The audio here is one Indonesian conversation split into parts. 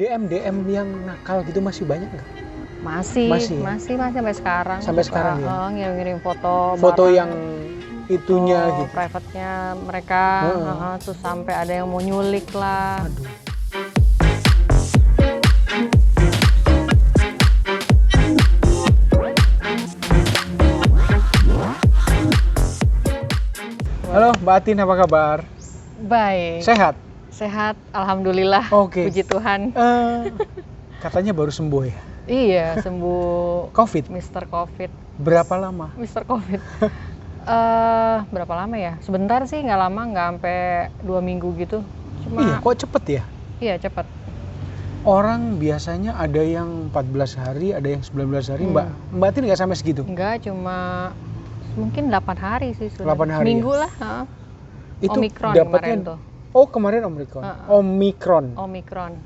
DM yang nakal gitu masih banyak nggak? Masih ya? sampai sekarang. Sampai sekarang ya? Ngirim-ngirim foto Foto barang, yang itunya gitu. private-nya mereka, terus sampai ada yang mau nyulik lah. Aduh. Halo Mbak Atin, apa kabar? Baik. Sehat? Sehat, alhamdulillah. Oke. Puji Tuhan. Katanya baru sembuh ya? Iya, sembuh COVID? Mr. COVID. Berapa lama? Mr. COVID. Berapa lama ya? Sebentar sih, nggak lama, nggak sampai 2 minggu gitu. Iya, kok cepet ya? Iya, cepat. Orang biasanya ada yang 14 hari, ada yang 19 hari. Mbak Atin nggak sampai segitu? Enggak, cuma mungkin 8 hari sih. 8 hari Seminggu ya? lah. Itu Omikron dapatnya, kemarin tuh. Oh, kemarin Omikron. Omikron.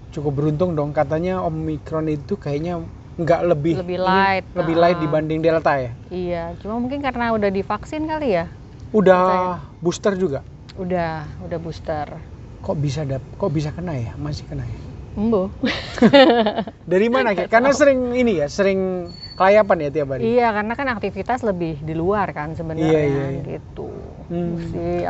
Cukup beruntung dong, katanya Omikron itu kayaknya nggak lebih light. Lebih light dibanding Delta ya? Iya, cuma mungkin karena udah divaksin kali ya. Udah booster juga? Udah booster. Kok bisa kena ya? Masih kena ya? Embo. Dari mana? Karena sering kelayapan ya tiap hari? Iya, karena kan aktivitas lebih di luar kan sebenarnya. Iya. Gitu. Mesti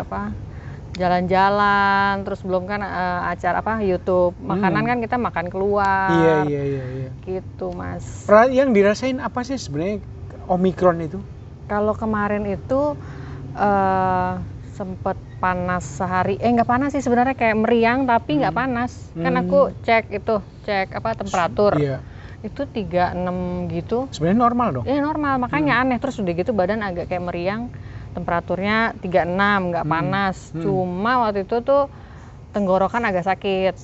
jalan-jalan, terus belum kan acara YouTube makanan kan kita makan keluar. Iya. Gitu, Mas. Yang dirasain apa sih sebenarnya Omikron itu? Kalau kemarin itu sempet panas sehari, nggak panas sih sebenarnya, kayak meriang tapi nggak panas. Kan aku cek temperatur. Iya. Itu 36 gitu. Sebenarnya normal dong? Iya normal, makanya aneh. Terus udah gitu badan agak kayak meriang, temperaturnya 36, nggak panas. Cuma waktu itu tuh tenggorokan agak sakit,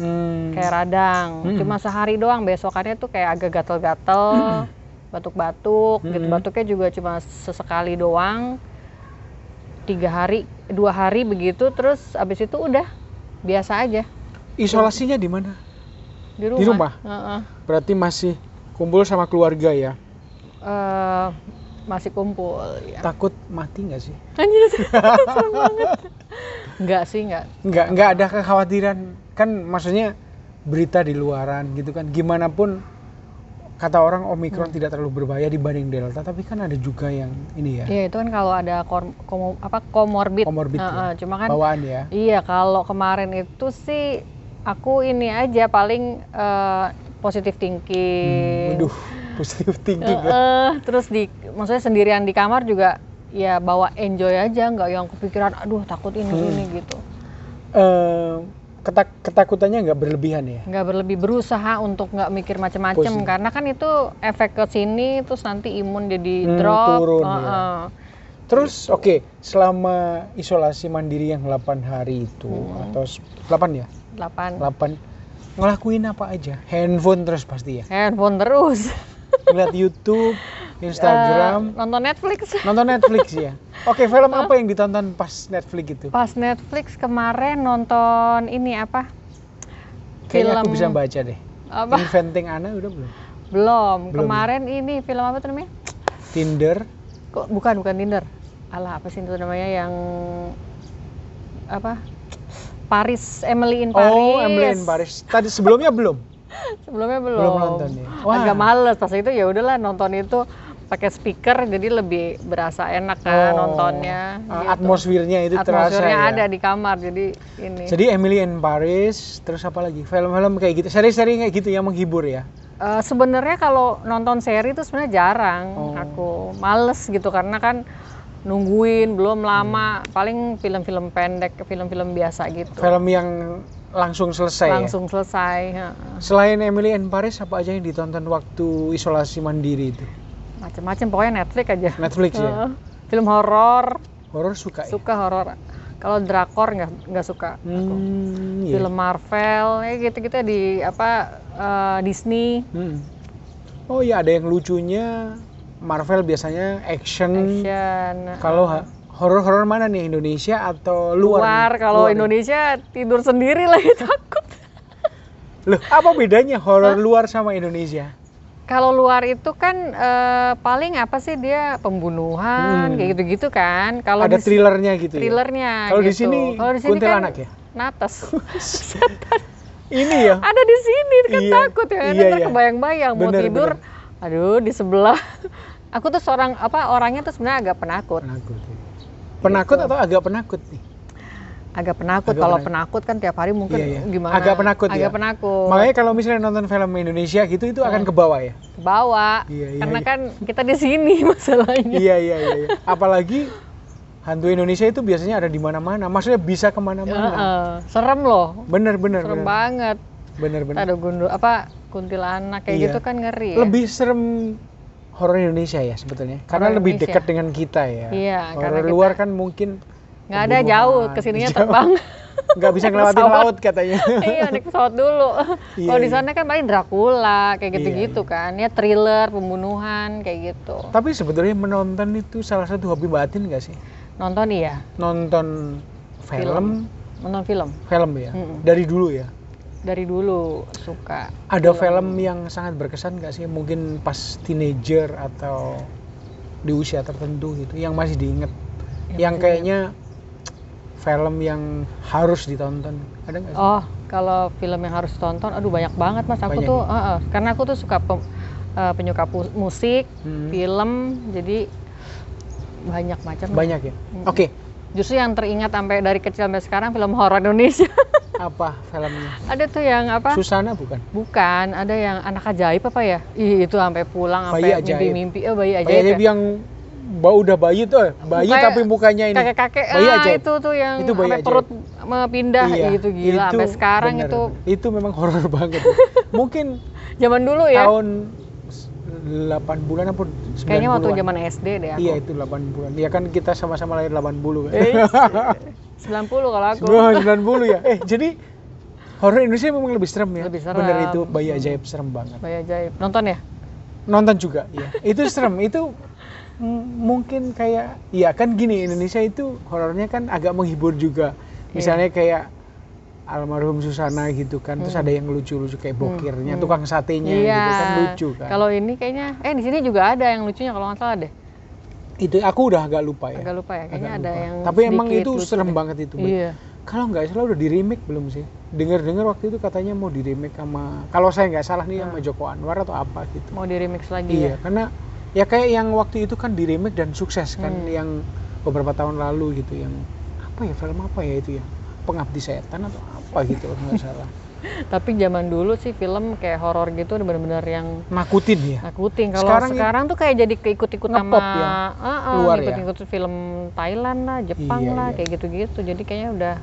kayak radang. Cuma sehari doang, besokannya tuh kayak agak gatel-gatel, batuk-batuk, gitu. Batuknya juga cuma sesekali doang. 2 hari begitu, terus abis itu udah biasa aja. Isolasinya di mana? Di rumah. Di rumah? Berarti masih kumpul sama keluarga ya? Masih kumpul ya. Takut mati nggak sih? Anjir, serem banget. Nggak ada kekhawatiran, kan maksudnya berita di luaran gitu kan, gimana pun kata orang Omikron tidak terlalu berbahaya dibanding Delta, tapi kan ada juga yang ini ya. Iya, itu kan kalau ada komorbid. Ya. Cuma kan bawaan ya. Iya, kalau kemarin itu sih aku ini aja paling positive thinking. Positive thinking. Terus maksudnya sendirian di kamar juga ya bawa enjoy aja, nggak yang kepikiran aduh takut ini gitu. Ketakutannya nggak berlebihan ya? Nggak berlebih, berusaha untuk nggak mikir macam-macam, karena kan itu efek ke sini terus nanti imun jadi drop. Turun ya. Terus selama isolasi mandiri yang 8 hari itu atau 8 ya? 8. Ngelakuin apa aja? Handphone terus pasti ya? Handphone terus. Ngeliat YouTube, Instagram, nonton Netflix. Nonton Netflix ya. Film apa yang ditonton pas Netflix itu? Pas Netflix kemarin nonton ini apa? Kayaknya aku bisa baca deh. Apa? Inventing Anna udah belum? Belum. Kemarin ini film apa tuh namanya? Tinder. Kok bukan Tinder. Alah, apa sih itu namanya yang apa? Emily in Paris. Oh, Emily in Paris. Tadi sebelumnya belum? Sebelumnya belum. Belum nonton ya. Agak males pas itu, ya udahlah nonton itu pakai speaker jadi lebih berasa enak kan nontonnya. Gitu. Atmosfernya itu terasa ya. Atmosfernya ada di kamar, jadi ini. Jadi Emily in Paris, terus apa lagi? Film-film kayak gitu, seri-seri kayak gitu yang menghibur ya? Sebenarnya kalau nonton seri itu sebenarnya jarang. Aku males gitu karena kan nungguin belum lama. Paling film-film pendek, film-film biasa gitu. Film yang langsung selesai. Selesai. Selain Emily in Paris, apa aja yang ditonton waktu isolasi mandiri itu? Macam-macam, pokoknya Netflix aja. Netflix ya. Film horor. Horor suka ya? Suka horor. Kalau drakor nggak suka. Aku. Iya. Film Marvel, gitu-gitu di Disney. Oh iya, ada yang lucunya. Marvel biasanya action. Kalau horor mana nih, Indonesia atau luar? Kalau Indonesia tidur sendiri lagi takut. Loh, apa bedanya horor luar sama Indonesia? Kalau luar itu kan paling apa sih, dia pembunuhan kayak gitu-gitu kan. Kalau ada thrillernya gitu. Thrillernya. Kalau gitu. di sini kuntilanak kan ya? Nates. Ini ya. Ada di sini kan Iya. takut ya. Iya, Ntar iya. kebayang-bayang mau Bener, tidur. bener. Aduh di sebelah. Aku tuh orangnya tuh sebenarnya agak penakut. Penakut. Penakut Gitu. atau agak penakut nih? Agak penakut. Agak Kalau penakut. penakut kan tiap hari mungkin Iya, iya. gimana? Agak penakut ya? Agak penakut. Makanya kalau misalnya nonton film Indonesia gitu itu akan ke bawah ya? Ke bawah. Iya, iya, Karena iya. kan kita di sini masalahnya. Iya. Apalagi hantu Indonesia itu biasanya ada di mana-mana. Maksudnya bisa kemana-mana. Serem loh. Bener. Serem banget. Bener. Ada kuntilanak kayak Iya. gitu kan ngeri ya. Lebih serem horor Indonesia ya sebetulnya. Karena Horor lebih Indonesia. dekat dengan kita ya. Iya, karena Horor kita- luar kan mungkin Nggak ada jauh, kesininya Jauh. terbang. Nggak bisa Naik ngelewatin pesawat. laut katanya. Iya, naik pesawat dulu. Iya, Kalau di iya. sana kan paling Dracula kayak Iya, gitu-gitu kan. Ya thriller, pembunuhan kayak gitu. Tapi sebetulnya menonton itu salah satu hobi batin nggak sih? Nonton iya, Nonton film nonton film. ya. Mm-mm. Dari dulu ya. Dari dulu suka. Ada film yang sangat berkesan nggak sih? Mungkin pas teenager atau di usia tertentu gitu, yang masih diinget, yang kayaknya film yang harus ditonton. Ada nggak sih? Oh, kalau film yang harus ditonton, aduh banyak banget mas. Aku Banyak tuh, karena aku tuh suka penyuka musik, Hmm. film, jadi banyak macam. Banyak ya. Oke, Justru yang teringat sampai dari kecil sampai sekarang film horor Indonesia. apa filmnya? Ada tuh yang apa? Susana bukan? Bukan, ada yang anak ajaib apa ya? Ih, itu sampai pulang Bayi sampai ajaib. mimpi-mimpi. Oh, bayi ajaib. Bayi ajaib ya? yang udah bayi tuh, bayi Kayak tapi mukanya ini. Kakek-kakek. Bayi ajaib. Itu tuh yang Itu bayi sampai ajaib. perut pindah gitu gila. Sampai sekarang bener. itu Itu memang horor banget. Mungkin zaman dulu ya. tahun 8 bulan apa 9 Kayaknya waktu bulan. zaman SD deh aku. Iya, itu 8 bulan. Ya kan kita sama-sama lahir 80 kan. 90 kalau aku. Wah, 90 ya. Jadi horor Indonesia memang lebih serem ya. Lebih serem. Bener itu, bayi ajaib serem banget. Bayi ajaib. Nonton ya? Nonton juga, ya. Itu serem. Itu mungkin kayak, ya kan gini, Indonesia itu horornya kan agak menghibur juga. Misalnya kayak almarhum Susana gitu kan, terus ada yang lucu-lucu kayak bokirnya, tukang satenya Iya. gitu kan lucu kan. Kalau ini kayaknya, di sini juga ada yang lucunya kalau nggak salah deh. Itu aku udah agak lupa ya. Agak lupa ya, kayaknya Agak ada lupa. yang Tapi emang sedikit itu lucu serem deh. banget itu. Bay. Iya. Kalau nggak salah udah di remake belum sih? Dengar-dengar waktu itu katanya mau di remake sama, kalau saya nggak salah nih sama Joko Anwar atau apa gitu. Mau di remix lagi Iya, ya? karena ya kayak yang waktu itu kan di remake dan sukses kan, yang beberapa tahun lalu gitu, yang apa ya, film apa ya itu ya, Pengabdi Setan atau apa gitu kalau nggak salah. Tapi zaman dulu sih film kayak horor gitu udah bener-bener yang Nakutin ya. nakutin. Kalau sekarang tuh kayak jadi keikut-ikut sama ngepop ya, luar ya. ikut-ikut film Thailand lah, Jepang Iya, lah, iya. kayak gitu-gitu. Jadi kayaknya udah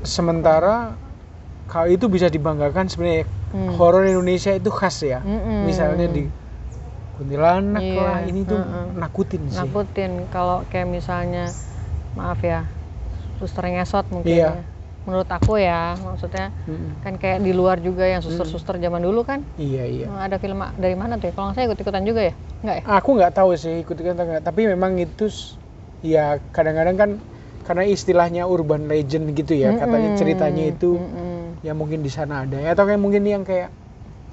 Sementara kalau itu bisa dibanggakan sebenarnya horor Indonesia itu khas ya. Misalnya di Kuntilanak Iya, lah, ini tuh nakutin sih. nakutin. Kalau kayak misalnya, maaf ya, suster ngesot mungkin Iya. ya. Menurut aku ya, maksudnya kan kayak di luar juga yang suster-suster zaman dulu kan. Iya. Ada film dari mana tuh ya? Kalau nggak salah ikut-ikutan juga ya? Nggak ya? Aku nggak tahu sih ikut-ikutan atau nggak, tapi memang itu ya kadang-kadang kan karena istilahnya urban legend gitu ya, katanya ceritanya itu ya mungkin di sana ada ya, atau kayak mungkin yang kayak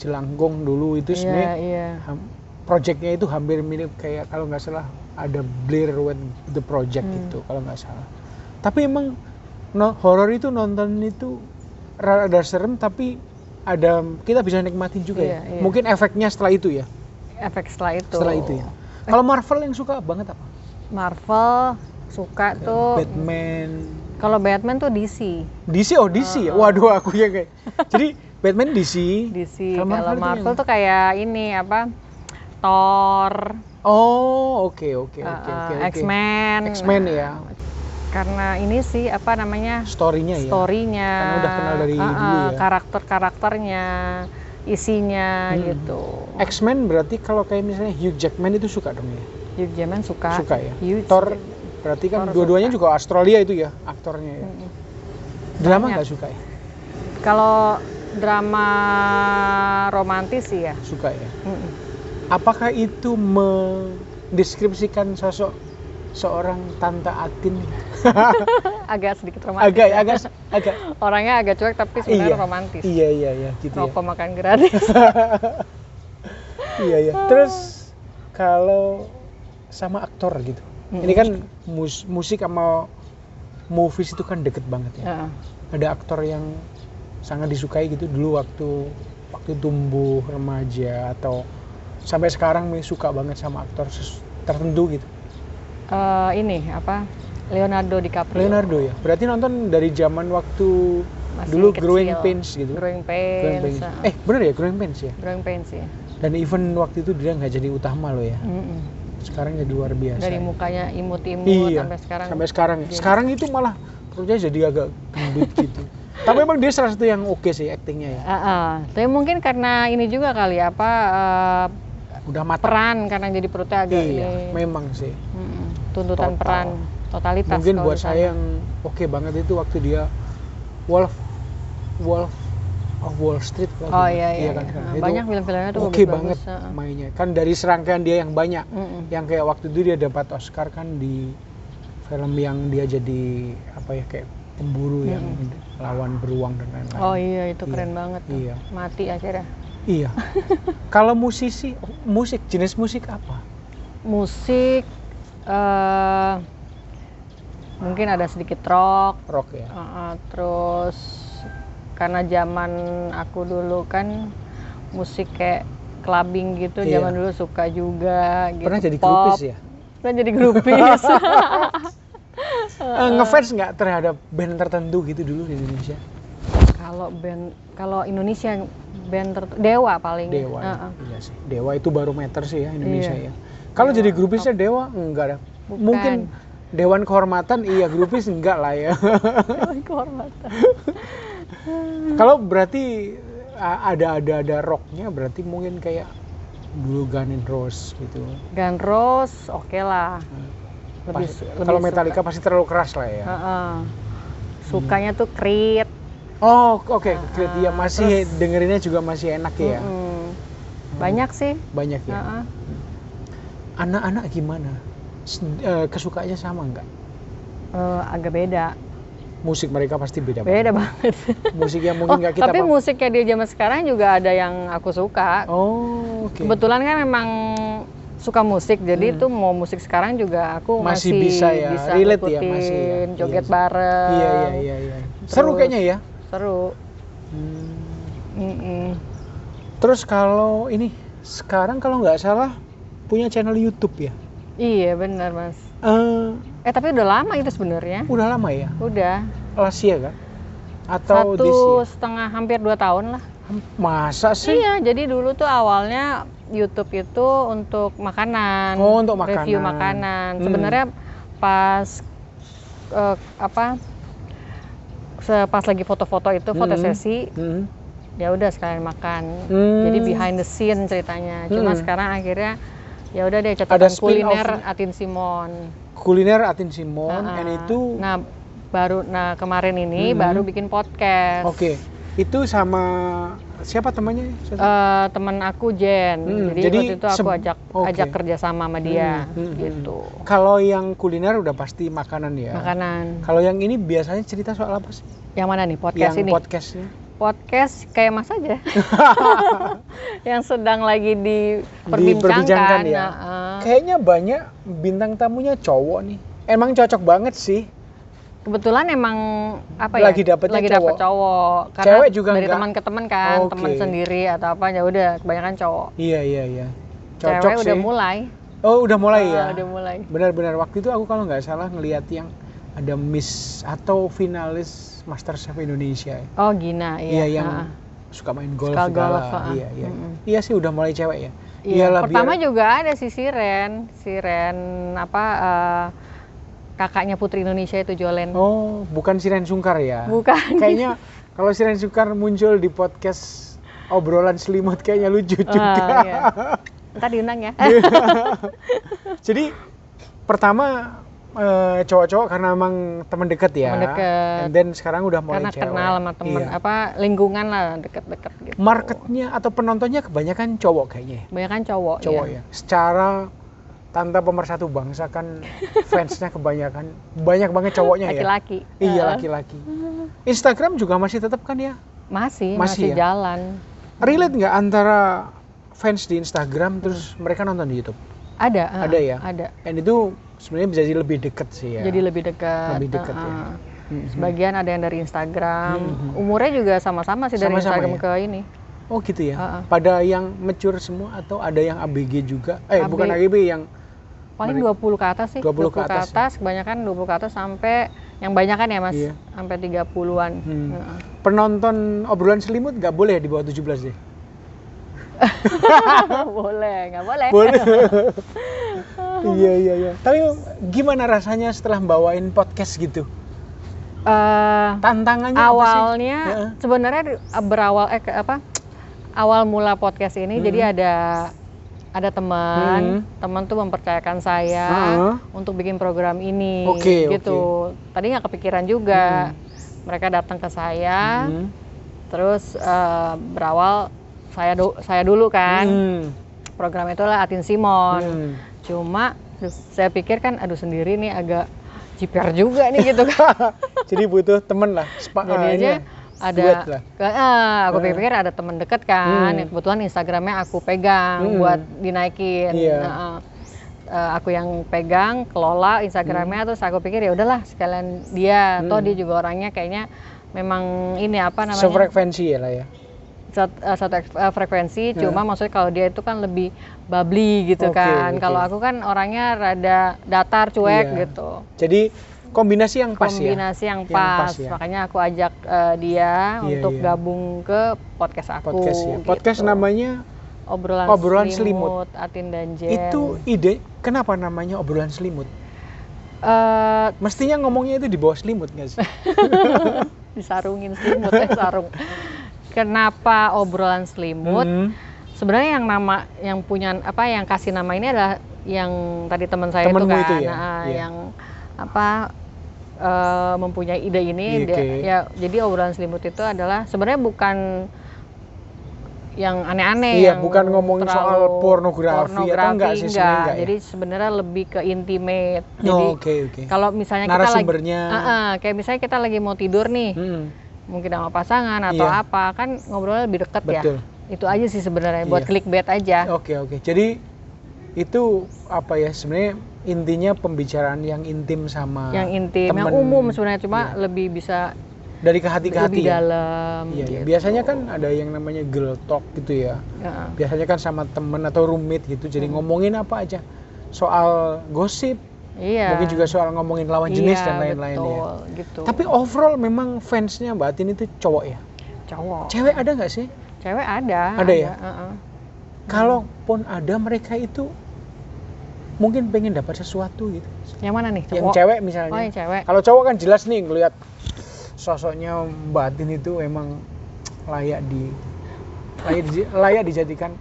Jelanggong dulu itu sebenarnya Iya. projectnya itu hampir mirip kayak, kalau nggak salah ada Blair Witch the Project gitu kalau nggak salah. Tapi emang horor itu nonton itu rada serem, tapi ada kita bisa nikmatin juga ya. Iya. Mungkin efeknya setelah itu ya. Efek setelah itu. Setelah itu ya. Kalau Marvel yang suka banget apa? Marvel suka tuh. Batman. Kalau Batman tuh DC. DC ya. Waduh, aku yang kayak. Jadi Batman DC. DC. Kalau Kalau Marvel Marvel itu tuh kayak ini apa? Thor. Oh, oke. X-Men. X-Men ya. Karena ini sih apa namanya? Story-nya ya. Story-nya. Karena udah kenal dari dulu ya. Karakter-karakternya, isinya gitu. X-Men berarti kalau kayak misalnya Hugh Jackman itu suka dong ya? Hugh Jackman suka. Suka ya. Hugh Thor berarti kan Thor dua-duanya juga Australia itu ya aktornya ya. Drama Banyak. nggak suka ya? Kalau drama romantis sih ya. Suka ya. Apakah itu mendeskripsikan sosok seorang Tante Atin? Agak sedikit romantis. agak Orangnya agak cuek tapi sebenarnya romantis. Iya gitu ya. Rokok makan gratis. Iya. Terus kalau sama aktor gitu. Ini kan musik sama movies itu kan deket banget ya. Ada aktor yang sangat disukai gitu dulu waktu tumbuh remaja atau sampai sekarang suka banget sama aktor tertentu gitu? Ini apa? Leonardo DiCaprio. Leonardo ya. Berarti nonton dari zaman waktu Masih dulu kecil. Growing Pains gitu. Growing Pains. Bener ya Growing Pains ya? Growing Pains ya. Dan even waktu itu dia nggak jadi utama loh ya. Sekarang jadi luar biasa. Dari mukanya imut-imut iya, sampai sekarang. Sampai sekarang. Sekarang itu malah perutnya jadi agak gendut gitu. Tapi memang dia salah satu yang oke sih aktingnya ya. Tapi mungkin karena ini juga kali apa udah matang. peran karena jadi perutnya agak ini. Memang sih. Tuntutan peran totalitas. Mungkin buat saya yang oke banget itu waktu dia Wolf of Wall Street lah. Iya. Kan? Banyak film-filmnya tuh oke bagus. Banget mainnya. Kan dari serangkaian dia yang banyak. Yang kayak waktu itu dia dapat Oscar kan di film yang dia jadi apa ya kayak pemburu yang lawan beruang dan lain-lain. Oh iya itu keren banget tuh. Iya. Mati akhirnya. Iya. Kalau jenis musik apa? Musik mungkin ada sedikit rock ya. Terus karena zaman aku dulu kan musik kayak clubbing gitu, zaman dulu suka juga gitu. Pernah jadi pop. grupis ya? Pernah jadi grupis. Ngefans nggak terhadap band tertentu gitu dulu di Indonesia? Kalau Indonesia band Dewa paling. Dewa. Iya sih. Dewa itu barometer sih ya Indonesia ya. Kalau jadi grupisnya Dewa enggak dah. Mungkin Dewan Kehormatan grupis enggak lah ya. Dewan Kehormatan. Kalau berarti ada rocknya berarti mungkin kayak dulu Guns N' Roses gitu. Guns N' Roses oke lah. Kalau Metallica pasti terlalu keras lah ya. Sukanya tuh Creed. Oh oke. Creed ya masih dengerinnya juga masih enak ya. Banyak sih. Banyak ya. Anak-anak gimana? Kesukanya sama nggak? Agak beda. Musik mereka pasti beda banget. Musik yang mungkin nggak kita tapi musiknya di zaman sekarang juga ada yang aku suka. Oke. Kebetulan kan memang suka musik, jadi itu mau musik sekarang juga aku masih bisa relate ngikutin, ya, masih ya. joget bareng. Iya. Seru kayaknya ya. Seru. Terus kalau ini sekarang kalau nggak salah punya channel YouTube ya? Iya benar Mas. Tapi udah lama itu sebenarnya. Udah lama ya? Udah. Last year kan? Atau 1,5 hampir 2 tahun lah. Masa sih? Iya, jadi dulu tuh awalnya YouTube itu untuk makanan. Oh, untuk makanan. Review makanan. Sebenarnya pas pas lagi foto-foto itu foto sesi. Ya udah sekalian makan. Jadi behind the scene ceritanya. Cuma sekarang akhirnya ya udah deh catatan kuliner Atin Simon. Kuliner Atin Simon and itu kemarin ini baru bikin podcast. Oke. Itu sama siapa temannya? Teman aku Jen. Jadi waktu itu aku ajak kerja sama dia gitu. Kalau yang kuliner udah pasti makanan ya. Makanan. Kalau yang ini biasanya cerita soal apa sih? Yang mana nih podcast yang ini? Podcastnya. Podcast kayak Mas aja. Yang sedang lagi diperbincangkan ya. Kayaknya banyak bintang tamunya cowok nih. Emang cocok banget sih. Kebetulan emang lagi dapet cowok. Karena cewek juga dari teman ke teman kan, teman sendiri atau apa ya udah kebanyakan cowok. Iya. Cocok cewek sih. udah mulai. Oh, udah mulai ya. Udah mulai. Benar-benar waktu itu aku kalau nggak salah ngelihat yang ada Miss atau finalis MasterChef Indonesia. Oh, Gina, iya. Iya, yang suka main golf segala. Iya. Iya sih udah mulai cewek ya. Iya, pertama juga ada si Siren kakaknya Putri Indonesia itu Jolen. Oh, bukan Siren Sungkar ya? Bukan. Kayaknya kalau Siren Sungkar muncul di podcast obrolan selimut kayaknya lucu juga. Iya. Ntar diundang ya. Jadi pertama cowok-cowok karena emang teman dekat ya. Teman dekat. And then sekarang udah mulai karena cewek. Karena kenal sama teman lingkungan lah dekat-dekat gitu. Marketnya atau penontonnya kebanyakan cowok kayaknya. Kebanyakan cowok ya. Secara Tante Pemersatu Bangsa kan fansnya kebanyakan banyak banget cowoknya laki-laki. Ya. Iya, laki-laki. Instagram juga masih tetap kan ya? Masih ya? Jalan. Relate nggak antara fans di Instagram terus mereka nonton di YouTube? Ada ya? Ada. Dan itu sebenarnya bisa jadi lebih dekat sih ya. Jadi lebih dekat. Ya. sebagian ada yang dari Instagram. Umurnya juga sama-sama sih dari Sama-sama Instagram ya? ke ini. Oh gitu ya. Pada yang mature semua atau ada yang ABG juga? Bukan ABG yang paling 20 ke atas sih. 20 ke atas, kebanyakan 20 ke atas sampai yang banyak kan ya Mas, Iya. sampai 30-an. Penonton obrolan selimut nggak boleh di bawah 17 deh? Boleh, nggak boleh? Boleh. Iya. Tapi gimana rasanya setelah bawain podcast gitu? Tantangannya awalnya apa sih? sebenarnya awal mula podcast ini jadi ada teman tuh mempercayakan saya untuk bikin program ini gitu. Tadi nggak kepikiran juga. Mereka datang ke saya, terus berawal saya dulu kan. Program itu lah Atin Simon. Cuma saya pikir kan sendiri nih agak jiper juga nih gitu kan. Jadi butuh temen lah. Jadinya aku pikir ada teman deket kan, yang kebetulan Instagramnya aku pegang buat dinaikin. Aku yang pegang, kelola Instagramnya, terus aku pikir ya udahlah sekalian dia, toh dia juga orangnya kayaknya memang ini apa namanya? Sefrekuensi ya lah ya. Satu frekuensi, cuma maksudnya kalau dia itu kan lebih bubbly gitu kan. Kalau aku kan orangnya rada datar, cuek gitu. Jadi kombinasi yang pas yang pas ya. Makanya aku ajak dia untuk gabung ke podcast aku. Podcast namanya Obrolan Selimut. Atin dan Jen. Itu ide kenapa namanya Obrolan Selimut? Mestinya ngomongnya itu di bawah selimut nggak sih? Disarungin selimut sarung. Kenapa Obrolan Selimut? Sebenarnya yang kasih nama ini adalah yang tadi teman saya itu kan, yang mempunyai ide ini. Jadi Obrolan Selimut itu adalah sebenarnya bukan yang aneh-aneh, bukan ngomongin soal pornografi atau enggak sih sebenarnya. Jadi sebenarnya lebih ke intimate. Jadi kalau misalnya kayak misalnya kita lagi mau tidur nih, mungkin sama pasangan atau apa, kan ngobrolnya lebih dekat ya. Itu aja sih sebenarnya, buat clickbait aja. Oke. Jadi itu sebenarnya intinya pembicaraan yang intim sama yang umum sebenarnya, cuma lebih bisa dari ke hati lebih dalam. Gitu. Biasanya kan ada yang namanya girl talk gitu ya. Biasanya kan sama temen atau roommate gitu, jadi ngomongin apa aja, soal gosip, mungkin juga soal ngomongin lawan jenis dan lain-lain ya. Gitu. Tapi overall memang fansnya Mbak Atin itu cowok ya? Cowok. Cewek ada nggak sih? Cewek ada. Ada ya? Kalaupun ada, mereka itu mungkin pengen dapat sesuatu gitu. Yang mana nih? Cowok? Yang cewek misalnya. Oh, yang cewek. Kalau cowok kan jelas nih ngelihat sosoknya Mbak Atin itu emang layak dijadikan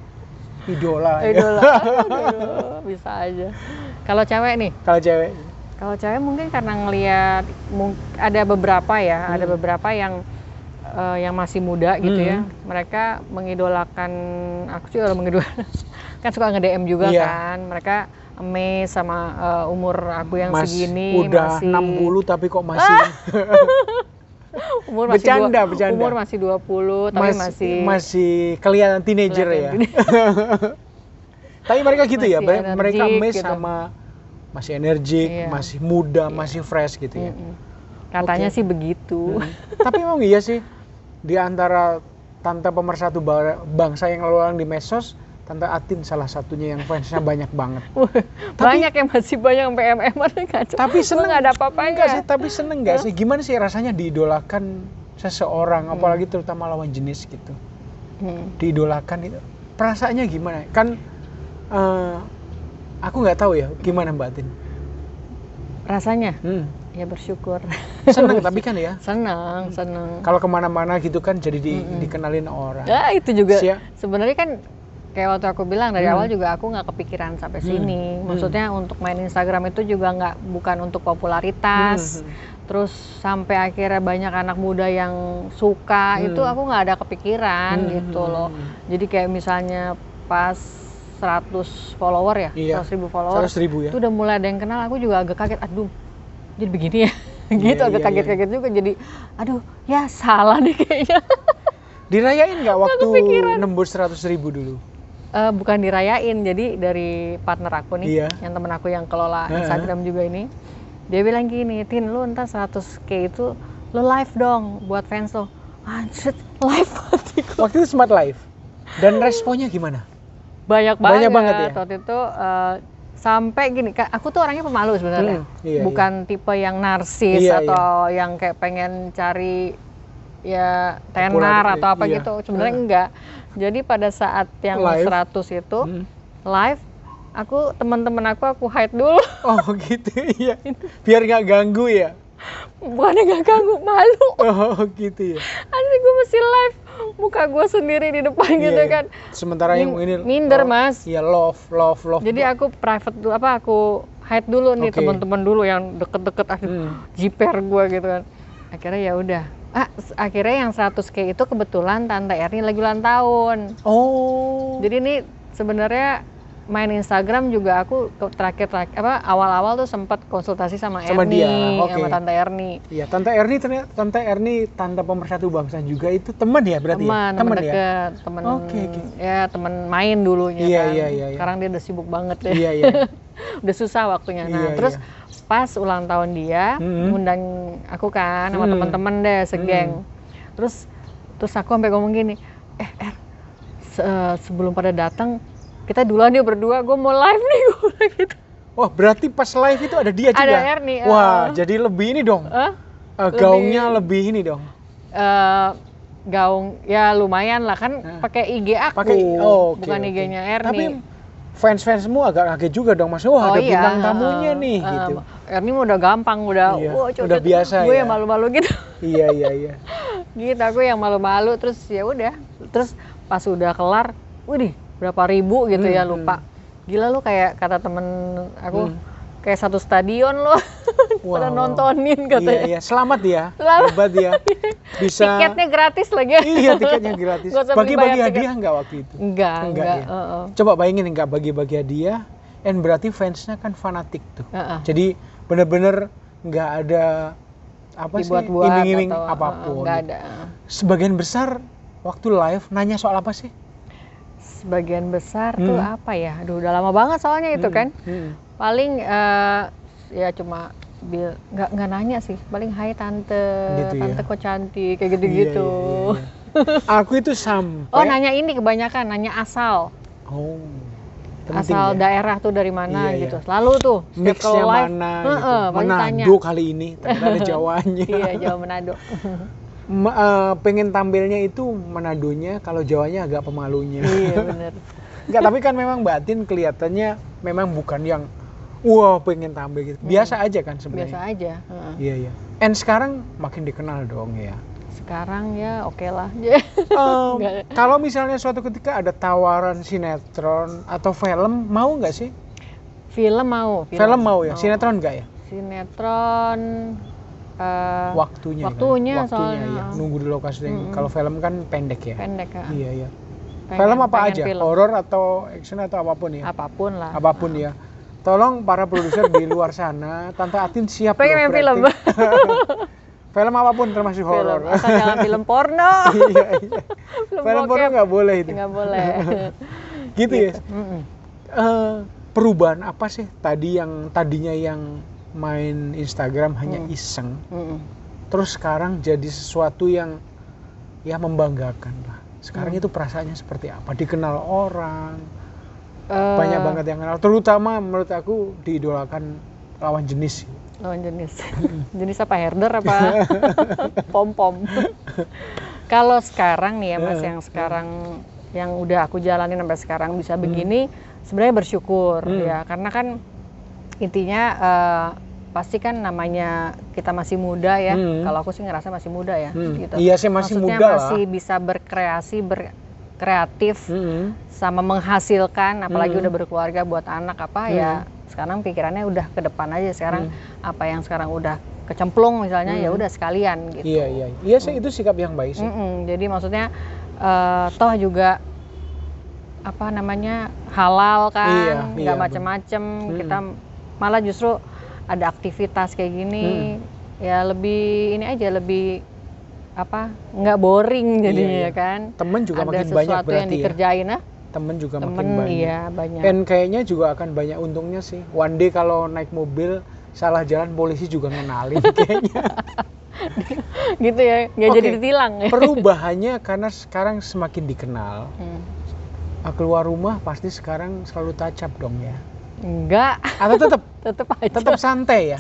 idola. Bisa aja. Kalau cewek nih? Kalau cewek mungkin karena ngelihat ada beberapa yang masih muda gitu ya. Mereka mengidolakan, aku juga mengidolakan. Kan suka nge-DM juga kan. Mereka amazed sama umur aku yang segini. Udah masih 60 tapi kok masih umur masih 20 tapi masih kelihatan teenager ya. Tapi mereka gitu ya, mereka amazed gitu. Sama masih energik, masih muda, masih fresh gitu ya. Katanya sih begitu. Tapi emang iya sih, di antara tante pemersatu bangsa yang lalu lalang di medsos, Tante Atin salah satunya yang fansnya banyak banget. Banyak yang masih banyak PMM kacau. Tapi seneng nggak ada apa-apanya. Tapi seneng nggak sih? Gimana sih rasanya diidolakan seseorang, apalagi terutama lawan jenis gitu? Diidolakan itu, perasaannya gimana? Kan aku nggak tahu ya, gimana Mbak Atin? Rasanya? Ya bersyukur. Seneng tapi kan ya? Seneng. Kalau kemana-mana gitu kan jadi dikenalin orang. Ya itu juga. Sebenarnya kan kayak waktu aku bilang dari awal juga aku nggak kepikiran sampai sini. Maksudnya untuk main Instagram itu juga bukan untuk popularitas. Terus sampai akhirnya banyak anak muda yang suka, itu aku nggak ada kepikiran gitu loh. Jadi kayak misalnya pas 100 follower ya, 100.000 follower, 100.000 ya. Itu udah mulai ada yang kenal, aku juga agak kaget, aduh jadi begini ya, gitu agak kaget-kaget juga, jadi aduh ya salah deh kayaknya. Dirayain nggak waktu nembus 100.000 dulu? Bukan dirayain, jadi dari partner aku nih, yang temen aku yang kelola Instagram juga ini, Dia bilang gini, Tin, lu ntar 100k itu lu live dong buat fans lo. Anjir, live hatiku. Waktu itu sempat live. Dan responnya gimana? Banyak banget ya? Waktu itu sampai gini, aku tuh orangnya pemalu sebenarnya. Bukan tipe yang narsis atau yang kayak pengen cari ya tenar atau apa gitu. Sebenarnya enggak. Jadi pada saat yang live. 100 itu live, teman-teman aku hide dulu. Oh gitu, iya. Biar nggak ganggu ya? Bukannya nggak ganggu, malu. Oh gitu ya. Asli gue mesti live, muka gue sendiri di depan gitu kan. Sementara yang ini minder Mas. Iya, love. Jadi aku private dulu, aku hide dulu nih teman-teman dulu yang deket-deket jiper gue gitu kan. Akhirnya ya udah. Akhirnya yang 100k itu kebetulan Tante Erni lagi ulang tahun. Oh. Jadi ini sebenarnya main Instagram juga aku terakhir awal-awal tuh sempat konsultasi sama Erni, sama Tante Erni. Iya, Tante Erni tante pemersatu bangsa juga itu teman ya berarti? Teman deket, teman. Ya teman main dulunya kan. Iya. Sekarang dia udah sibuk banget deh. Iya. Udah susah waktunya. Nah, terus pas ulang tahun dia ngundang aku kan sama teman-teman deh segeng. Terus aku sampai ngomong gini, sebelum pada datang kita duluan dia berdua, gue mau live nih, gue gitu. Wah, berarti pas live itu ada dia juga? Ada Erni. Wah, jadi lebih ini dong. Gaungnya lebih ini dong. Gaung ya lumayan lah kan, pakai IG aku, bukan IG-nya Erni. Tapi fans-fansmu agak kaget juga dong, Mas. Wah, ada bintang tamunya nih gitu. Erni udah gampang, udah biasa gue ya. yang malu-malu gitu. Iya. Gitu, aku yang malu-malu, terus ya udah. Terus pas udah kelar, widih, berapa ribu gitu ya, lupa. Gila lu, kayak kata temen aku, kayak satu stadion lo pada nontonin katanya. Iya. Selamat ya. Hebat ya. Bisa. Tiketnya gratis lagi. Iya, tiketnya gratis. Bagi-bagi hadiah nggak waktu itu? Enggak ya. Coba bayangin nggak bagi-bagi hadiah, berarti fansnya kan fanatik tuh. Jadi bener-bener nggak ada iming-iming apapun. Nggak ada. Sebagian besar waktu live nanya soal apa sih? Sebagian besar tuh apa ya? Aduh, udah lama banget soalnya itu kan. Paling ya cuma nggak nanya sih. Paling hai tante, gitu tante kok cantik, kayak gitu-gitu. Iya. Aku itu sampai. Nanya ini kebanyakan, nanya asal. Asal daerah tuh dari mana gitu. Selalu tuh. Mixnya mana? Gitu. Manado kali ini, ternyata ada Jawanya. Iya, Jawa Manado. Pengen tampilnya itu Manadonya, kalau Jawanya agak pemalunya. Iya benar. Enggak, tapi kan memang batin kelihatannya memang bukan yang pengen tampil gitu. Biasa aja kan sebenarnya. Biasa aja. Iya. And sekarang makin dikenal dong ya. Sekarang ya oke lah. Kalau misalnya suatu ketika ada tawaran sinetron atau film, mau nggak sih? Film mau. Film mau ya. Sinetron nggak ya? Sinetron. Waktunya soalnya ya. Nunggu di lokasi. Kalau film kan pendek ya. Iya. Film apa aja? Horor atau action atau apapun ya? Apapun ya. Tolong para produser di luar sana, Tante Atin siap pengen film. Film apapun termasuk horor. Asal jangan film porno. Iya. Film porno nggak boleh itu. Nggak boleh. Gitu ya. Perubahan apa sih tadinya yang main Instagram hanya iseng, terus sekarang jadi sesuatu yang ya membanggakan lah. Sekarang itu perasaannya seperti apa? Dikenal orang, banyak banget yang kenal. Terutama menurut aku diidolakan lawan jenis. Jenis apa? Herder apa? Pom-pom. Kalau sekarang nih ya Mas, yang sekarang yang udah aku jalanin sampai sekarang bisa begini, sebenarnya bersyukur ya, karena kan intinya pasti kan namanya kita masih muda ya. Kalau aku sih ngerasa masih muda ya. Gitu. Iya sih, masih maksudnya muda masih lah. Bisa berkreatif sama menghasilkan, apalagi udah berkeluarga buat anak ya. Sekarang pikirannya udah ke depan aja. Sekarang apa yang sekarang udah kecemplung misalnya ya udah sekalian gitu. Iya sih, itu sikap yang baik sih. Jadi maksudnya toh juga apa namanya halal kan, nggak macem-macem. Kita malah justru ada aktivitas kayak gini ya lebih ini aja, lebih apa, nggak boring jadinya ya kan. Temen juga ada makin banyak berarti sesuatu yang dikerjain ya. Temen juga makin banyak. Iya banyak. Dan kayaknya juga akan banyak untungnya sih. One day kalau naik mobil salah jalan polisi juga ngenalin kayaknya. Gitu ya, nggak Oke. jadi ditilang ya. Perubahannya karena sekarang semakin dikenal. Keluar rumah pasti sekarang selalu touch up dong ya. Enggak, Atau tetep aja. tetap santai ya.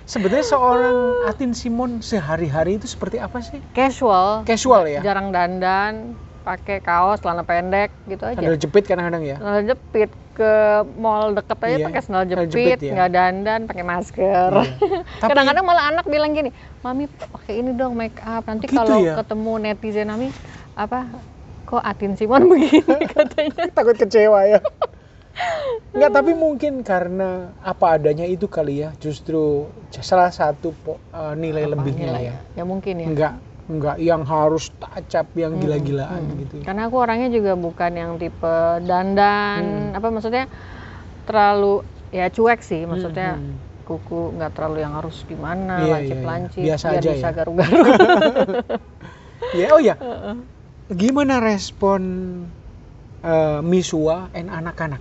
Sebenarnya seorang Atin Simon sehari-hari itu seperti apa sih? Casual, Casual ya. jarang dandan, pakai kaos, celana pendek gitu aja. Sandal jepit kadang-kadang ya. Sandal jepit, ke mall deket aja Iya, pakai sandal sandal jepit, jepit ya. nggak dandan, pakai masker. Iya. Tapi- Kadang-kadang malah anak bilang gini, mami pakai ini dong make up. Nanti Gitu kalau ya? ketemu netizen mami apa kok Atin Simon begini katanya. Takut kecewa ya. Enggak, tapi mungkin karena apa adanya itu kali ya, justru salah satu nilai Apa lebihnya nilainya? ya. Ya mungkin ya. Enggak yang harus touch up yang gila-gilaan gitu. Karena aku orangnya juga bukan yang tipe dandan, apa maksudnya terlalu ya cuek sih, maksudnya kuku nggak terlalu yang harus gimana, Iya, lancip-lancip, iya. Biasa biar aja bisa ya. garu-garu. Ya, oh ya. Gimana respon Misua dan anak-anak?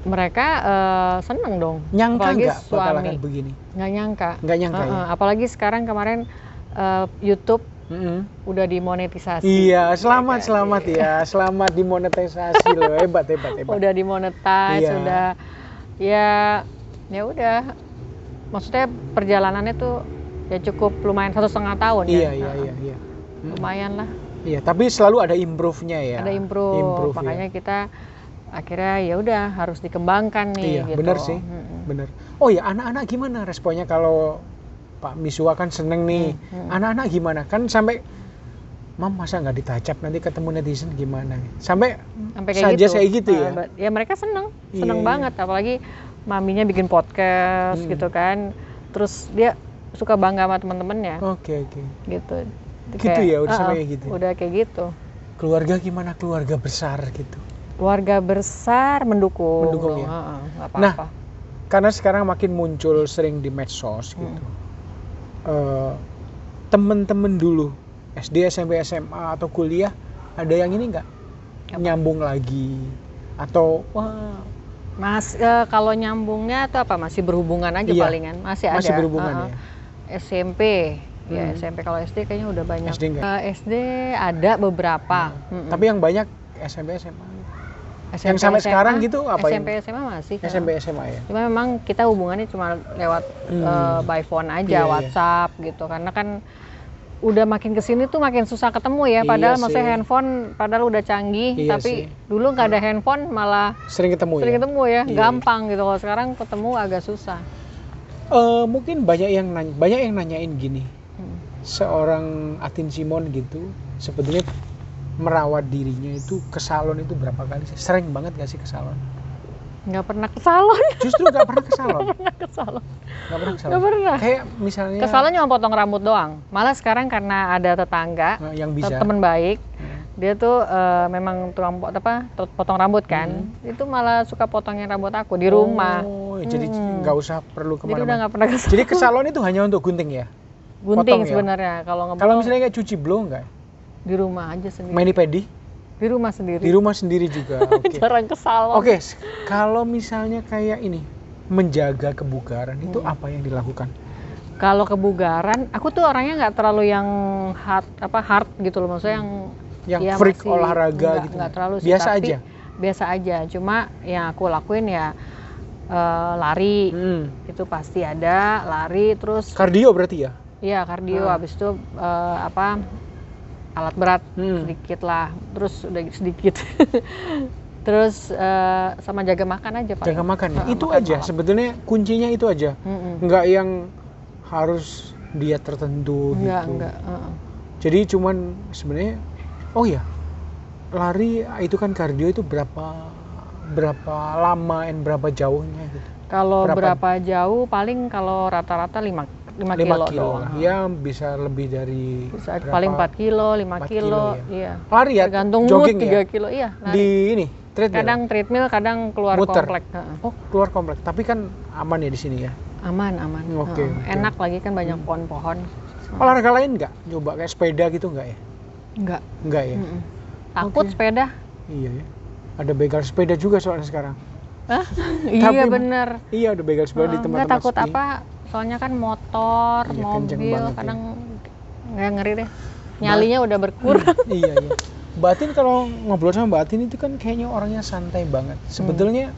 Mereka seneng dong. Nyangka Apalagi nggak bakalan suami. begini? Nggak nyangka. Nggak nyangka ya? Apalagi sekarang kemarin YouTube Mm-mm. udah dimonetisasi. Iya, selamat ya, selamat dimonetisasi loh, hebat. Udah dimonetize, Iya. udah ya udah. Maksudnya perjalanannya tuh ya cukup lumayan 1,5 tahun ya. Iya. Lumayan lah, Iya, tapi selalu ada improve-nya ya. ada improve. ya. Makanya kita akhirnya ya udah harus dikembangkan nih. Iya, gitu. benar sih, benar. Oh ya, anak-anak gimana responnya kalau Pak Misua kan seneng nih. Anak-anak gimana? Kan sampai Mam masa nggak ditacap nanti ketemu netizen gimana? Sampai kayak saja saya gitu ya. Ya mereka seneng Iya. banget, apalagi maminya bikin podcast gitu kan, terus dia suka bangga sama teman-temannya Oke. gitu. Gitu ya, udah sampai kayak gitu. Udah kayak gitu. Keluarga gimana? Keluarga besar gitu. Keluarga besar mendukung. Mendukung ya? Nggak apa-apa. Nah, karena sekarang makin muncul sering di medsos gitu. Temen-temen dulu SD, SMP, SMA atau kuliah ada yang ini nggak nyambung lagi atau Wah, kalau nyambungnya tuh apa, masih berhubungan aja Iya, palingan, masih ada. masih berhubungan ya? SMP, ya SMP. Kalau SD kayaknya udah banyak. SD nggak? SD ada beberapa. Tapi yang banyak SMP, SMA. SMP, Yang sampai SMA, sekarang gitu apa SMP, yang SMA masih. SMP, SMA ya? Cuma memang kita hubungannya cuma lewat by phone Iya, aja, iya. WhatsApp gitu. Karena kan udah makin kesini tuh makin susah ketemu ya. Padahal Iya maksudnya sih. handphone padahal udah canggih, Iya tapi sih. dulu nggak ada handphone malah Sering ketemu sering ya? ketemu ya, Iya. gampang gitu. Kalau sekarang ketemu agak susah. Mungkin banyak yang nanyain gini. Seorang Atin Simon gitu sebetulnya merawat dirinya itu ke salon itu berapa kali sih? Sering banget gak sih ke salon? Nggak pernah ke salon. Justru gak pernah ke salon. ke salon. Gak pernah ke salon. Nggak pernah. Kayak misalnya Ke salon cuma potong rambut doang. Malah sekarang karena ada tetangga, yang bisa. teman baik, dia tuh memang tukang potong rambut kan. Itu malah suka potongin rambut aku di rumah. Oh, jadi nggak usah perlu Jadi udah kemana-mana. nggak pernah ke salon. Jadi ke salon itu hanya untuk gunting ya? Gunting potong ya? sebenarnya kalau ngeblow Kalau misalnya kayak cuci blow nggak? di rumah aja sendiri. Mani-pedi? Di rumah sendiri. Di rumah sendiri juga. Oke. Jarang ke salon. Oke, kalau misalnya kayak ini menjaga kebugaran itu apa yang dilakukan? Kalau kebugaran, aku tuh orangnya nggak terlalu yang hard gitu loh, maksudnya Yang ya freak masih olahraga gitu? nggak terlalu sih, Biasa tapi aja? biasa aja. Cuma yang aku lakuin ya lari, itu pasti ada, lari terus Kardio berarti ya? ya kardio, habis itu alat berat sedikit lah, terus udah sedikit. Terus sama jaga makan aja Pak. Jaga makan ya? Itu makan aja, malam. sebetulnya kuncinya itu aja. Nggak yang harus diet tertentu gitu. Enggak. Jadi cuman sebenarnya, oh ya, lari itu kan kardio itu berapa lama dan berapa jauhnya gitu? Kalau berapa jauh, paling kalau rata-rata 5 kilo doang. Ya bisa lebih dari Bisa berapa? paling 4 kilo, 5 4 kilo, ya? iya. Lari ya? Tergantung mood, Jogging 3 ya? kilo, iya. Lari. Di ini, treadmill? Kadang treadmill, kadang keluar Muter? komplek. Oh, keluar komplek. Tapi kan aman ya di sini ya? Aman. Oke. Enak lagi kan banyak pohon-pohon. Olahraga lain nggak? Coba kayak sepeda gitu nggak ya? Enggak. Nggak ya? Takut sepeda. Iya ya. Ada begal sepeda juga soalnya sekarang. Hah? Iya bener. Iya, udah begal sebelah di Nggak tempat-tempat takut sepi. apa? Soalnya kan motor, Iya, kenceng mobil, banget ya. kadang nggak ngeri deh. Nyalinya udah berkurang. Iya. Mbak Atin kalau ngobrol sama Mbak Atin itu kan kayaknya orangnya santai banget. Sebetulnya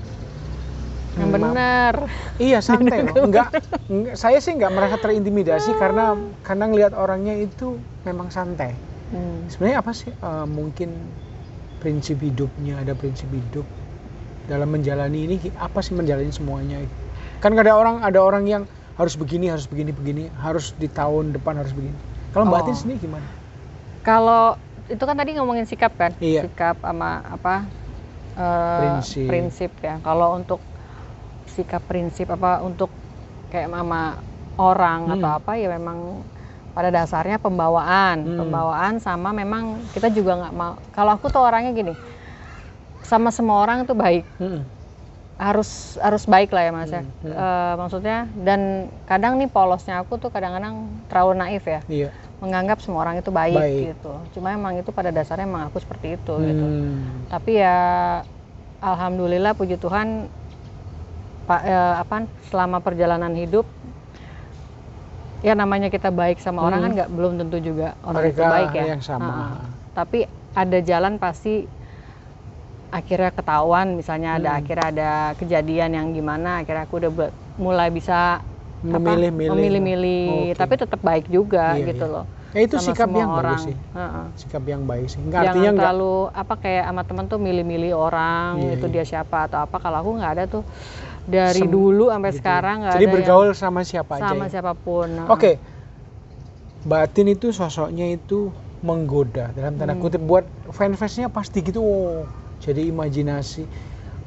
Yang bener. iya santai loh. Enggak, saya sih nggak merasa terintimidasi karena ngelihat orangnya itu memang santai. Sebenarnya apa sih mungkin prinsip hidupnya, ada prinsip hidup dalam menjalani ini, apa sih menjalani semuanya? Kan ada orang yang harus begini, harus di tahun depan harus begini. Kalau Mbak Atin sendiri gimana? Kalau itu kan tadi ngomongin sikap kan? Iya. Sikap sama apa? Prinsip ya. Kalau untuk sikap prinsip apa untuk kayak sama orang atau apa ya memang pada dasarnya pembawaan sama memang kita juga nggak mau. Kalau aku tuh orangnya gini, sama semua orang tuh baik. Harus baik lah ya Mas ya. Maksudnya, dan kadang nih polosnya aku tuh kadang-kadang terlalu naif ya. Iya. Menganggap semua orang itu baik gitu. Cuma emang itu pada dasarnya emang aku seperti itu gitu. Tapi ya alhamdulillah puji Tuhan selama perjalanan hidup ya namanya kita baik sama orang kan belum tentu juga orang itu baik ya. Yang sama. Tapi ada jalan pasti akhirnya ketahuan, misalnya akhirnya ada kejadian yang gimana, akhirnya aku udah mulai bisa memilih-milih, tapi tetap baik juga gitu loh. Ya itu sama sikap yang orang. bagus sih. Sikap yang baik sih. Jangan terlalu kayak sama teman tuh milih-milih orang itu dia siapa atau apa. Kalau aku nggak ada tuh dari dulu sampai sekarang nggak ada. Jadi bergaul sama siapa aja. Sama siapapun. Oke. Mbak Atin itu sosoknya itu menggoda dalam tanda kutip buat fans-fansnya pasti gitu. Jadi imajinasi.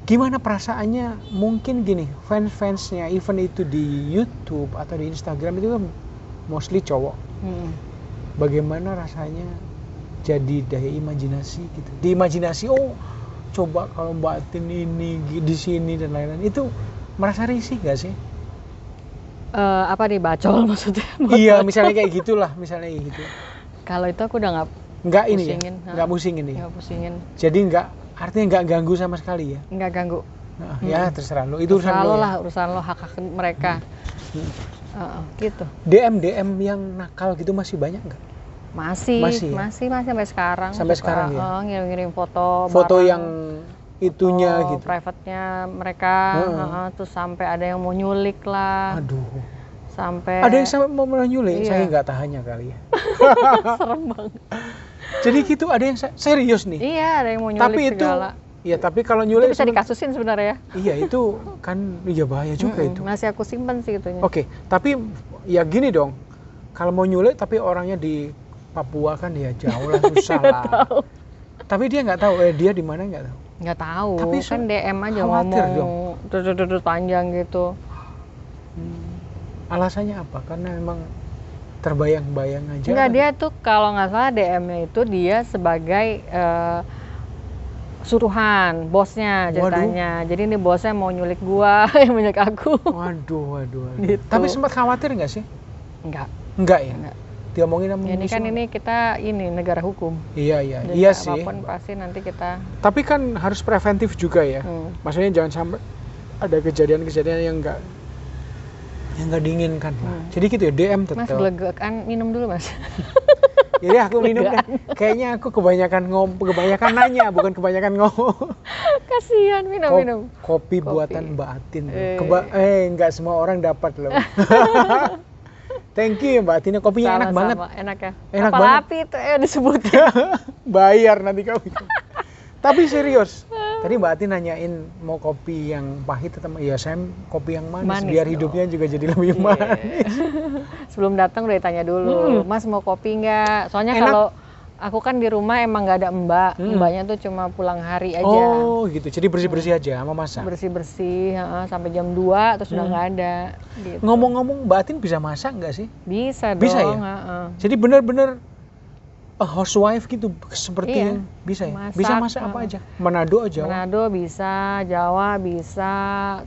Gimana perasaannya? Mungkin gini, fans-fansnya event itu di YouTube atau di Instagram itu kan mostly cowok. Bagaimana rasanya jadi daya imajinasi gitu? Di imajinasi, coba kalau Mbak Atin ini di sini dan lain-lain, itu merasa risih gak sih? Apa nih bacol maksudnya? Iya, misalnya kayak gitulah, gitu. Kalau itu aku udah nggak ini ya, nggak pusingin ya. Nggak pusingin. Jadi artinya nggak ganggu sama sekali ya? Nggak ganggu. Nah, ya terserah lo, itu urusan lo ya. Urusan lo, hak mereka. Gitu. DM yang nakal gitu masih banyak nggak? Masih sampai sekarang. Sampai sekarang ya. Ngirim-ngirim foto yang itunya gitu. Private-nya mereka, terus sampai ada yang mau nyulik lah. Aduh. Sampai ada yang sampai mau nyulik, saya nggak tahannya kali ya. Serem banget. Jadi gitu ada yang serius nih. Iya, ada yang mau nyulik tapi segala. Iya, tapi kalau nyulik itu bisa dikasusin sebenarnya. Iya, itu kan bahaya juga itu. Masih aku simpen sih itunya. Oke, tapi ya gini dong. Kalau mau nyulik tapi orangnya di Papua kan ya jauh lah, susah lah. Tapi dia nggak tahu dia di mana nggak tahu. Nggak tahu. Tapi kan DM aja ngomong terus panjang gitu. Alasannya apa? Karena memang terbayang-bayang aja. Enggak, dia tuh kalau nggak salah DM-nya itu dia sebagai suruhan bosnya ceritanya. Jadi ini bosnya mau nyulik gua, yang nyulik aku. Waduh. Gitu. Tapi sempat khawatir nggak sih? Enggak ya? Enggak. Diomongin sama ini kan ini kita negara hukum. Iya Jadi sih. Apapun pasti nanti kita. Tapi kan harus preventif juga ya. Maksudnya jangan sampai ada kejadian-kejadian yang nggak diinginkan. Jadi gitu ya, DM tetap. Mas gelegekan, minum dulu Mas. Jadi aku minum deh. Kayaknya aku kebanyakan nanya, bukan kebanyakan ngomong. Kasihan, minum. Kopi buatan Mbak Atin. Nggak semua orang dapat loh. Thank you ya Mbak Atin, kopinya enak banget. Enak ya. Enak Kapal banget. api itu disebutin. Bayar nanti kamu. Tapi serius. Tadi Mbak Atin nanyain mau kopi yang pahit atau saya kopi yang manis biar hidupnya juga jadi lebih manis. Sebelum datang udah ditanya dulu, Mas mau kopi nggak? Soalnya kalau aku kan di rumah emang nggak ada mbaknya tuh cuma pulang hari aja. Oh gitu, jadi bersih-bersih aja sama masak? Bersih-bersih, sampai jam 2 terus udah nggak ada. Gitu. Ngomong-ngomong Mbak Atin bisa masak nggak sih? Bisa dong. Bisa ya? Jadi bener-bener housewife gitu seperti yang bisa ya? Bisa masak apa aja? Manado aja? Manado bisa, Jawa bisa,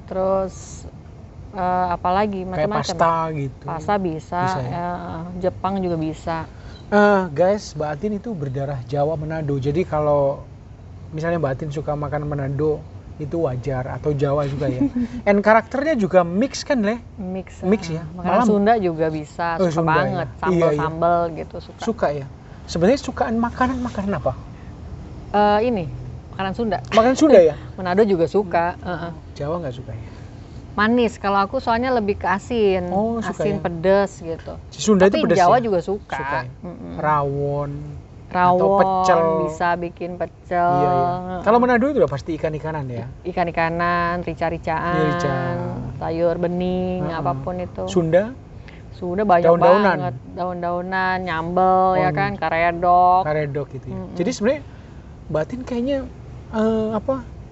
terus apalagi macam-macam. Kayak pasta gitu? Pasta bisa ya? Jepang juga bisa. Guys, Mbak Atin itu berdarah Jawa Manado. Jadi kalau misalnya Mbak Atin suka makan Manado, itu wajar, atau Jawa juga ya. And karakternya juga mix kan Le? Mix Ya. Makanan Sunda juga bisa, suka Sunda, banget. ya. Sambal-sambal gitu suka. Suka ya. Sebenarnya sukaan makanan apa? Ini makanan Sunda. Makanan Sunda ya? Manado juga suka. Jawa nggak suka ya? Manis, kalau aku soalnya lebih ke asin. Oh, suka asin ya? pedes gitu. Sunda Tapi itu pedes Jawa ya? juga suka. Ya? Rawon Atau pecel. bisa bikin pecel. Iya. Kalau Manado itu udah pasti ikan-ikanan ya? Ikan-ikanan, rica-ricaan, sayur bening, apapun itu. Sunda Banyak daun-daunan. banget. Daun-daunan, nyambel ya kan, karedok. Karedok gitu ya. Jadi sebenarnya Batin kayaknya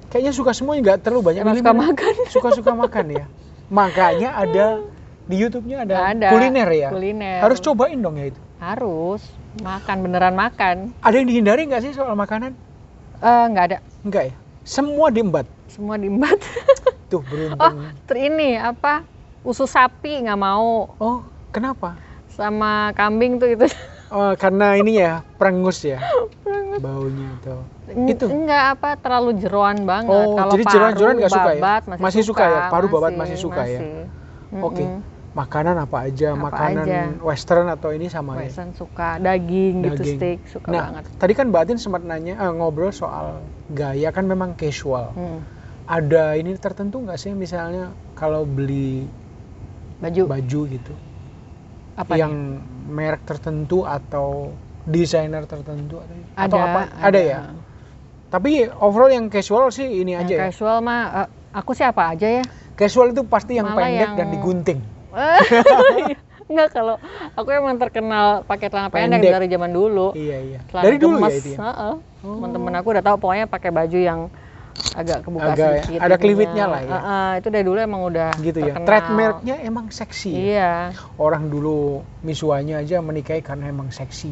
kayaknya suka semuanya, nggak terlalu banyak Emang suka makan. Suka makan ya. Makanya ada di YouTube-nya ada kuliner ya. Kuliner. Harus cobain dong ya itu. Harus makan, beneran makan. Ada yang dihindari nggak sih soal makanan? Nggak ada. Nggak ya. Semua diembat. Semua diembat. Tuh beruntung. Ini usus sapi nggak mau. Oh, kenapa? Sama kambing tuh itu. Oh, karena ini ya perengus ya. Baunya tuh. Itu. Enggak terlalu jeroan banget. Oh, kalau jadi jeroan-jeroan nggak suka ya? Masih suka ya. Paru babat masih suka ya. Oke. Makanan apa aja? Makanan western atau ini sama ya? Western suka, daging gitu, steak suka banget. Tadi kan Mbak Atin sempat nanya ngobrol soal gaya kan memang casual. Ada ini tertentu nggak sih misalnya kalau beli baju gitu? Apa yang merek tertentu atau desainer tertentu atau apa? Ada Ya. Tapi overall yang casual sih ini aja ya. Casual mah aku sih apa aja ya. Casual itu pasti yang Malah pendek dan digunting. Enggak, kalau aku emang terkenal pakai celana pendek dari zaman dulu. Iya. Celana Dari dulu gemes, ya itu ya? Temen-temen aku udah tahu pokoknya pakai baju yang agak kebuka sedikit. Ada klivitnya lah ya. Itu dari dulu emang udah gitu terkenal. Ya. Trademarknya emang seksi. Iya. Orang dulu misuanya aja menikahi karena emang seksi.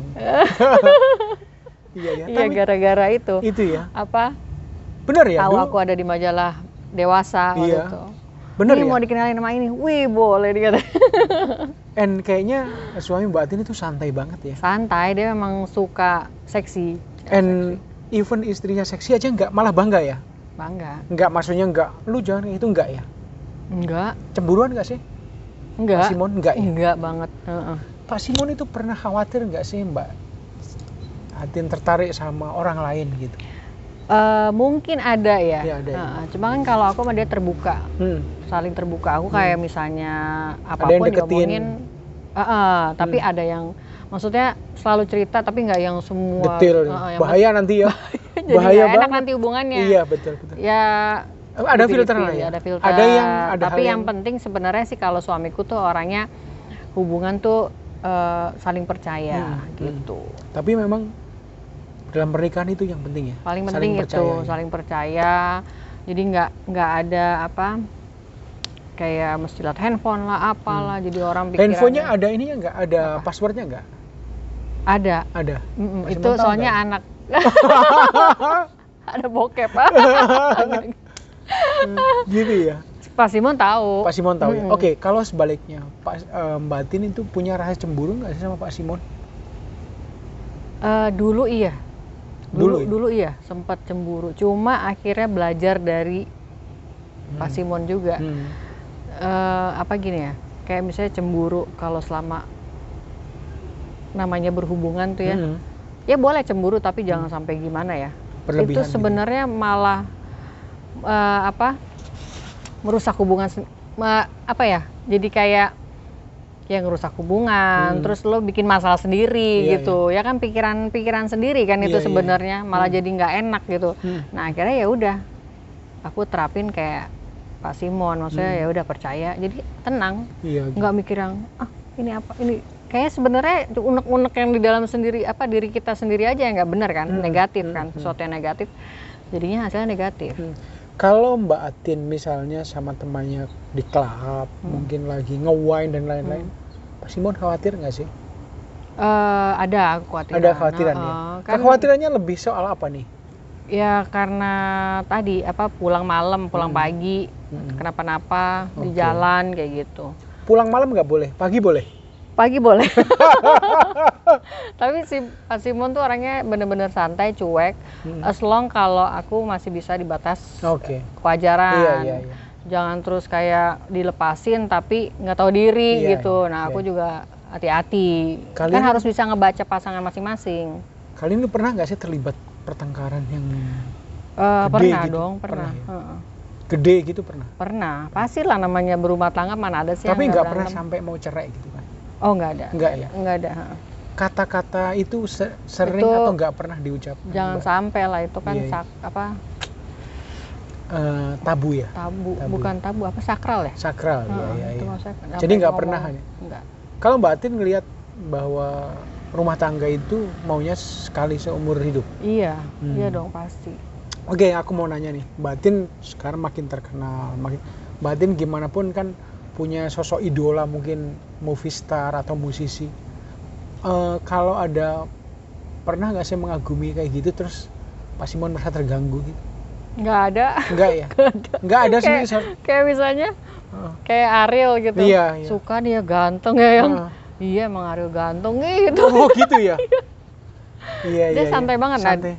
Iya. Iya, gara-gara itu. Itu ya. Apa? Bener ya? Tahu dulu. aku ada di majalah Dewasa waktu itu. Bener ini ya? mau dikenalin sama ini, wih boleh dikata. And kayaknya suami Mbak Atin itu santai banget ya? Santai, dia memang suka seksi. And even istrinya seksi aja malah bangga ya? Bangga. Enggak, maksudnya lu jangan itu enggak ya? Enggak. Cemburuan enggak sih? Enggak. Pak Simon enggak ya? Enggak banget. Pak Simon itu pernah khawatir enggak sih Mbak Atin tertarik sama orang lain gitu? Mungkin ada ya. Ya ada. Cuma kan kalau aku sama dia terbuka. Saling terbuka. Aku kayak misalnya apapun diomongin. Tapi ada yang maksudnya selalu cerita tapi nggak yang semua detail. Bahaya nanti ya. Jadi bahaya banget. Enak nanti hubungannya. Iya, betul. Ya ada filter ya? Ada filter. Tapi yang penting sebenarnya sih kalau suamiku tuh orangnya hubungan tuh saling percaya gitu. Tapi memang dalam pernikahan itu yang penting ya. Paling penting saling percaya. Jadi nggak ada kayak mesti lihat handphone lah apalah. Jadi orang pikirannya. Handphonenya ada ininya nggak? Ada passwordnya nggak? Ada. Itu soalnya anak. Ada bokep. Gitu ya. Pak Simon tahu. Pak Simon tahu ya. Oke, kalau sebaliknya, Mbak Atin itu punya rasa cemburu nggak sih sama Pak Simon? Dulu iya. Dulu iya, sempat cemburu. Cuma akhirnya belajar dari Pak Simon juga. Gini ya? Kayak misalnya cemburu kalau selama namanya berhubungan tuh ya. Ya boleh cemburu tapi jangan sampai gimana ya. Berlebihan itu sebenarnya gitu. Malah merusak hubungan jadi kayak yang ngerusak hubungan, terus lo bikin masalah sendiri gitu. Ya kan pikiran sendiri kan itu sebenarnya malah jadi nggak enak gitu. Nah, akhirnya ya udah aku terapin kayak Pak Simon, maksudnya ya udah percaya. Jadi tenang. Nggak mikir yang ini apa ini kayak sebenarnya unek-unek yang di dalam sendiri diri kita sendiri aja yang nggak benar kan, negatif kan, sesuatu yang negatif jadinya hasilnya negatif. Kalau Mbak Atin misalnya sama temannya di klub, mungkin lagi nge-wine dan lain-lain, Pak Simon khawatir nggak sih? Ada kekhawatiran. Ada kekhawatiran ya? Kekhawatirannya lebih soal apa nih? Ya karena tadi pulang malam, pulang pagi, kenapa-napa di jalan kayak gitu. Pulang malam nggak boleh, pagi boleh? Pagi boleh. Tapi si Pak Simon tuh orangnya bener-bener santai, cuek. As long kalau aku masih bisa dibatas kewajaran. Iya. Jangan terus kayak dilepasin tapi nggak tahu diri gitu. Nah aku juga hati-hati. Kan harus bisa ngebaca pasangan masing-masing. Kalian ini pernah nggak sih terlibat pertengkaran yang pernah gitu? dong, pernah. Gede gitu pernah? Pernah. Pastilah namanya berumah tangga mana ada sih. Tapi nggak pernah sampai mau cerai gitu kan? Oh nggak ada. Nggak ya? Nggak ada. Kata-kata itu sering itu, atau nggak pernah diucapkan? Jangan sampai lah, itu kan tabu ya? Tabu, bukan tabu, apa sakral ya? Sakral, itu iya. Jadi nggak pernah hanya? Nggak. Kalau Mbak Atin ngelihat bahwa rumah tangga itu maunya sekali seumur hidup? Iya, iya dong pasti. Oke, aku mau nanya nih, Mbak Atin sekarang makin terkenal, Mbak Atin gimana pun kan punya sosok idola, mungkin movie star atau musisi. Kalau ada, pernah nggak sih mengagumi kayak gitu terus Pak Simon merasa terganggu gitu? Nggak ada. Nggak ya? Nggak ada sih. Kayak misalnya, kayak Ariel gitu. Iya. Suka dia ganteng ya yang, iya emang Ariel ganteng gitu. Oh gitu ya? Iya. Dia santai banget. Santai.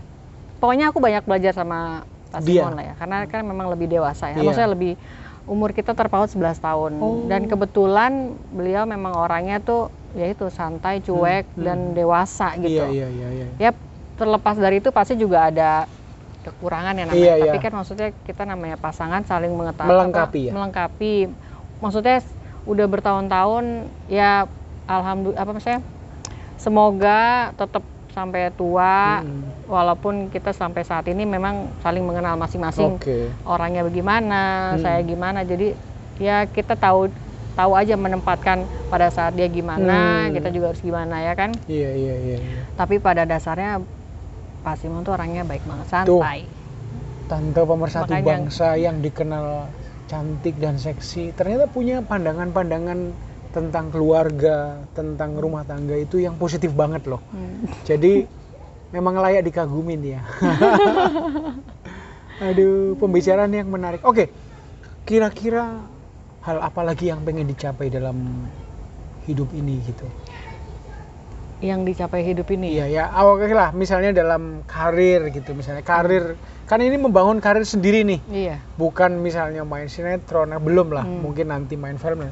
Pokoknya aku banyak belajar sama Pak Simon lah ya, karena kan memang lebih dewasa ya. Maksudnya lebih, umur kita terpaut 11 tahun. Dan kebetulan beliau memang orangnya tuh ya itu santai, cuek, dan dewasa gitu. Iya. Ya terlepas dari itu pasti juga ada kekurangan ya namanya. Tapi kan maksudnya kita namanya pasangan saling melengkapi ya. Melengkapi. Maksudnya udah bertahun-tahun ya alhamdulillah semoga tetap sampai tua, walaupun kita sampai saat ini memang saling mengenal masing-masing. Orangnya bagaimana, saya gimana. Jadi ya kita tahu aja menempatkan pada saat dia gimana, kita juga harus gimana ya kan. Iya. Tapi pada dasarnya Pak Simon tuh orangnya baik banget, santai. Tante pemersatu bangsa yang dikenal cantik dan seksi, ternyata punya pandangan-pandangan tentang keluarga, tentang rumah tangga itu yang positif banget loh. Jadi memang layak dikagumin ya. Aduh, pembicaraan yang menarik. Oke, kira-kira hal apa lagi yang pengen dicapai dalam hidup ini gitu? Yang dicapai hidup ini? Iya ya, oke lah. Misalnya dalam karir gitu, misalnya karir. Kan ini membangun karir sendiri nih. Iya. Bukan misalnya main sinetron, belum lah. Mungkin nanti main film.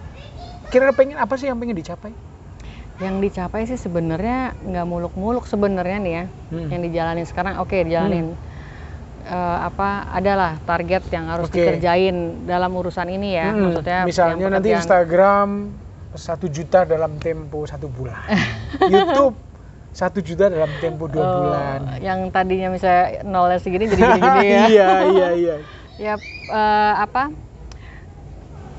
Kira-kira pengen apa sih yang pengen dicapai? Yang dicapai sih sebenarnya nggak muluk-muluk sebenarnya nih ya. Yang dijalanin sekarang dijalanin. Adalah target yang harus dikerjain dalam urusan ini ya. Maksudnya misalnya nanti Instagram 1 juta dalam tempo 1 bulan. YouTube 1 juta dalam tempo 2 bulan. Yang tadinya misalnya nolnya segini jadi gini ya. Iya. Ya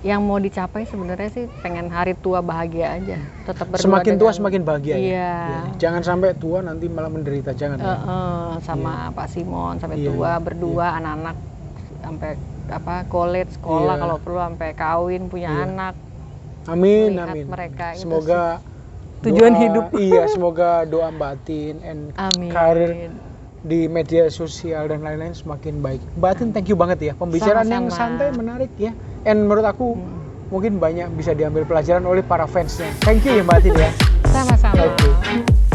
yang mau dicapai sebenarnya sih pengen hari tua bahagia aja, tetap berdua. Semakin tua semakin bahagia. Iya. Ya. Jangan sampai tua nanti malah menderita, jangan. Sama Pak Simon sampai tua berdua, anak-anak sampai college, sekolah, kalau perlu sampai kawin, punya anak. Amin. Mereka semoga tujuan hidup. Iya, semoga doa Mbak Atin and karir di media sosial dan lain-lain semakin baik. Mbak Atin, thank you banget ya. Pembicaraan yang santai, menarik ya. And menurut aku mungkin banyak bisa diambil pelajaran oleh para fansnya. Thank you ya Mbak Atin ya. Sama-sama. Okay.